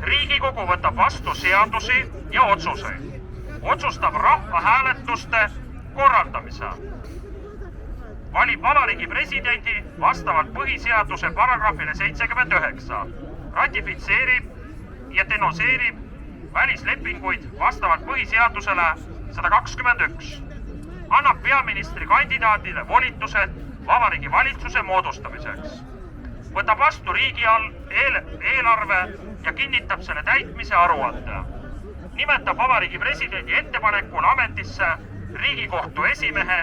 Riigikogu võtab vastu seadusi ja otsuseid. Otsustab rahvahääletuste korraldamise. Valib Vabariigi Presidendi vastavalt põhiseaduse paragrahvile 79. Ratifitseerib ja denoseerib välislepinguid vastavalt põhiseadusele 121. Annab peaministri kandidaadile volitused Vabariigi valitsuse moodustamiseks. Võtab vastu riigi eelarve ja kinnitab selle täitmise aruande. Nimetab Vabariigi Presidendi ettepanekul ametisse Riigikohtu esimehe,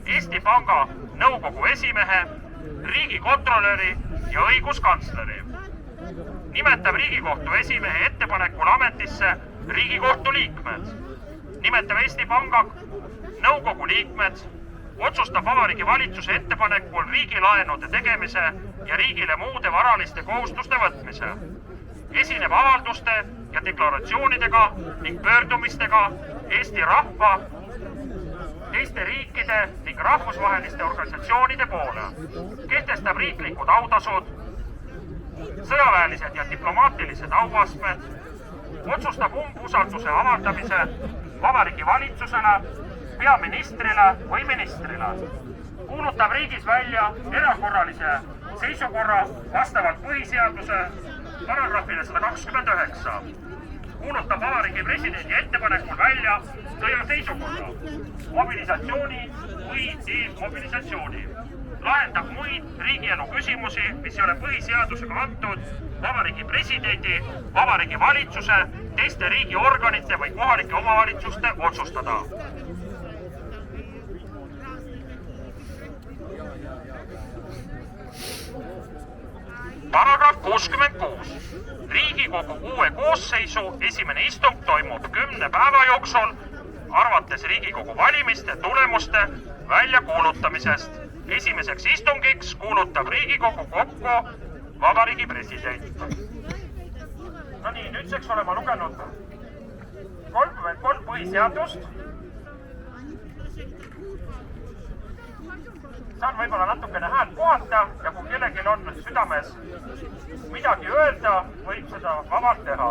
Eesti Panga nõukogu esimehe, riigikontrolöri ja õiguskantsleri. Nimetab Riigikohtu esimehe ettepanekul ametisse Riigikohtu liikmed. Nimetab Eesti Panga nõukogu liikmed. Otsustab Vabariigi valitsuse ettepanekul riigilaenude tegemise ja riigile muude varaliste kohustuste võtmise. Esineb avalduste ja deklaratsioonidega ning pöördumistega Eesti rahva, teiste riikide ning rahvusvaheliste organisatsioonide poole. Kehtestab riiklikud autasud, sõjaväelised ja diplomaatilised auastmed. Otsustab umbusalduse avaldamise Vabariigi valitsusele, peaministrile või ministrile. Kuulutab riigis välja erakorralise seisukorra vastavalt põhiseaduse paragrahvile 129. Kuulutab Vabariigi Presidendi ettepanekul välja sõjaseisukorra, mobilisatsiooni või demobilisatsiooni. Lahendab muid riigielu küsimusi, mis ei ole põhiseadusega antud Vabariigi Presidendi, Vabariigi valitsuse, teiste riigiorganite või kohalike omavalitsuste otsustada. Paragrahv 66. Riigikogu uue koosseisu esimene istung toimub 10 päeva jooksul arvates Riigikogu valimiste tulemuste väljakuulutamisest. Esimeseks istungiks kuulutab Riigikogu kokku Vabariigi President. No nii, nüüdseks oleme lugenud 33 põhiseadust. Saan võib-olla natukene häält kohata ja kui kellelgi on südames midagi öelda, võib seda vabalt teha.